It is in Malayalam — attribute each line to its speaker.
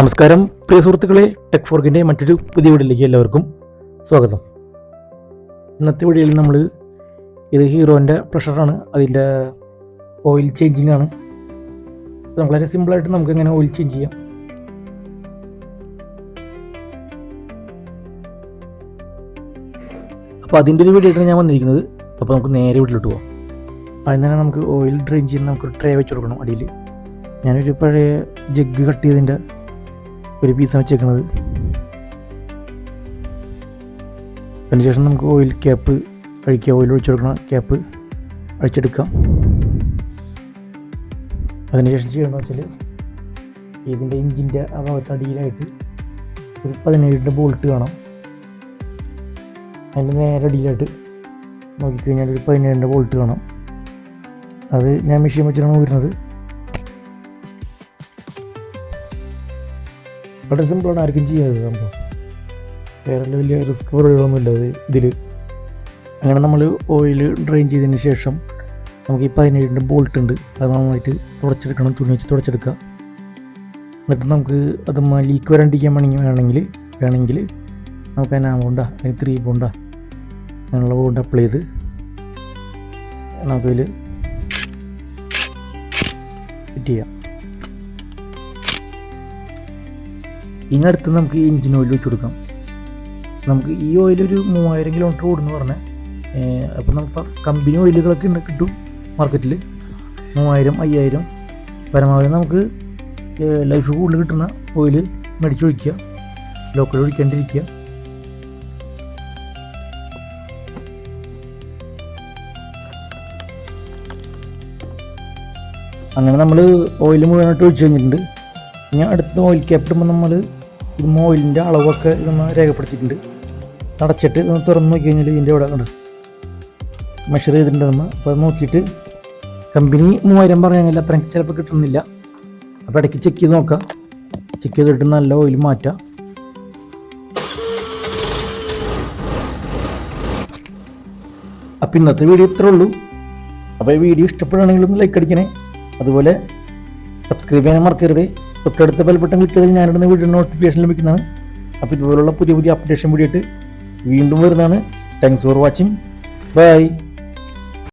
Speaker 1: നമസ്കാരം പ്രിയ സുഹൃത്തുക്കളെ, ടെക് ഫോർക്കിൻ്റെ മറ്റൊരു പുതിയ വീഡിയോയിലേക്ക് എല്ലാവർക്കും സ്വാഗതം. ഇന്നത്തെ വീഡിയോയിൽ നമ്മൾ ഇത് ഹീറോൻ്റെ പ്രഷറാണ്, അതിൻ്റെ ഓയിൽ ചേഞ്ചിങ് ആണ്. വളരെ സിമ്പിളായിട്ട് നമുക്ക് എങ്ങനെ ഓയിൽ ചേഞ്ച് ചെയ്യാം. അപ്പോൾ അതിൻ്റെ ഒരു വീഡിയോ ആയിട്ടാണ് ഞാൻ വന്നിരിക്കുന്നത്. അപ്പോൾ നമുക്ക് നേരെ വീട്ടിലോട്ട് പോകാം. അതിന് തന്നെ നമുക്ക് ഓയിൽ ഡ്രെയിൻ ചെയ്യാൻ നമുക്കൊരു ട്രേ വെച്ച് കൊടുക്കണം. അടിയിൽ ഞാനൊരു പഴയ ജഗ് കട്ട് ചെയ്തതിൻ്റെ ഒരു പീസാണ് വെച്ചേക്കുന്നത്. അതിനുശേഷം നമുക്ക് ഓയിൽ ക്യാപ്പ് അഴിക്കുക, ഓയിൽ ഒഴിച്ചു കൊടുക്കണം, ക്യാപ്പ് അഴിച്ചെടുക്കാം. അതിനുശേഷം ചെയ്യണമെന്ന് വെച്ചാൽ ഇതിൻ്റെ എഞ്ചിൻ്റെ ആ ഭാഗത്ത് അടിയിലായിട്ട് ഒരു 17 ബോൾട്ട് കാണാം. അതിൻ്റെ നേരെ അടിയിലായിട്ട് നോക്കിക്കഴിഞ്ഞാൽ ഒരു 17 ബോൾട്ട് കാണാം. അത് ഞാൻ മെഷീൻ വെച്ചിട്ടാണ് ഊരുന്നത്. വളരെ സിമ്പിളാണ്, ആർക്കും ചെയ്യാതെ സംഭവം. വേറെ വലിയ റിസ്ക് പരിപാടികളൊന്നുമില്ല ഇതിൽ. അങ്ങനെ നമ്മൾ ഓയിൽ ഡ്രെയിൻ ചെയ്തതിന് ശേഷം നമുക്ക് ഈ 17 ബോൾട്ട് ഉണ്ട്, അത് നന്നായിട്ട് തുടച്ചെടുക്കണം, തുണി വെച്ച് തുടച്ചെടുക്കുക. എന്നിട്ട് നമുക്ക് അത് ലീക്ക് വരാണ്ടിരിക്കാൻ വേണമെങ്കിൽ നമുക്ക് അതിന് ബോണ്ട അല്ലെങ്കിൽ 3 ബോണ്ട അങ്ങനെയുള്ള ബോണ്ട് അപ്ലൈ ചെയ്ത് നമുക്കതിൽ ഫിറ്റ് ചെയ്യാം. ഇതിനടുത്ത് നമുക്ക് എഞ്ചിൻ ഓയിൽ വെച്ച് കൊടുക്കാം. നമുക്ക് ഈ ഓയിലൊരു 3000 കിലോമീറ്റർ ഓടുന്നു പറഞ്ഞാൽ, അപ്പോൾ നമുക്ക് കമ്പനി ഓയിലുകളൊക്കെ കിട്ടും മാർക്കറ്റിൽ. 3000, 5000 പരമാവധി നമുക്ക് ലൈഫ് കൂടുതൽ കിട്ടുന്ന ഓയിൽ മേടിച്ചൊഴിക്കുക, ലോക്കൽ ഒഴിക്കാണ്ടിരിക്കുക. അങ്ങനെ നമ്മൾ ഓയിൽ മുഴുവനായിട്ട് ഒഴിച്ച് കഴിഞ്ഞിട്ടുണ്ട്. ഇനി അടുത്ത ഓയിൽ ക്യാപ്പ് ഇടുമ്പോൾ നമ്മൾ ഓയിലിൻ്റെ അളവൊക്കെ ഇതൊന്ന് രേഖപ്പെടുത്തിയിട്ടുണ്ട്. അടച്ചിട്ട് ഒന്ന് തുറന്ന് നോക്കി കഴിഞ്ഞാൽ ഇതിൻ്റെ ഇവിടെ ഉണ്ട് മെഷർ ചെയ്തിട്ടുണ്ട് നമ്മൾ. അപ്പോൾ അത് നോക്കിയിട്ട് കമ്പനി 3000 പറഞ്ഞു കഴിഞ്ഞാൽ അത്രയും ചിലപ്പോൾ കിട്ടുന്നില്ല. അപ്പോൾ ഇടയ്ക്ക് ചെക്ക് ചെയ്ത് നോക്കാം. ചെക്ക് ചെയ്തിട്ട് നല്ല ഓയിൽ മാറ്റാം. അപ്പോൾ ഇന്നത്തെ വീഡിയോ ഇത്രേ ഉള്ളൂ. അപ്പോൾ ഈ വീഡിയോ ഇഷ്ടപ്പെടുകയാണെങ്കിൽ ഒന്ന് ലൈക്ക് അടിക്കണേ. അതുപോലെ സബ്സ്ക്രൈബ് ചെയ്യാൻ മറക്കരുത്. തൊട്ടടുത്ത ബെൽ ബട്ടൺ ക്ലിക്ക് ചെയ്ത് ഞാനിടുന്ന വീഡിയോ നോട്ടിഫിക്കേഷൻ ലഭിക്കുന്നതാണ്. അപ്പോൾ ഇതുപോലുള്ള പുതിയ അപ്ഡേഷൻ വീഡിയോ ആയിട്ട് വീണ്ടും വരുന്നതാണ്. Thanks for watching. ബൈ.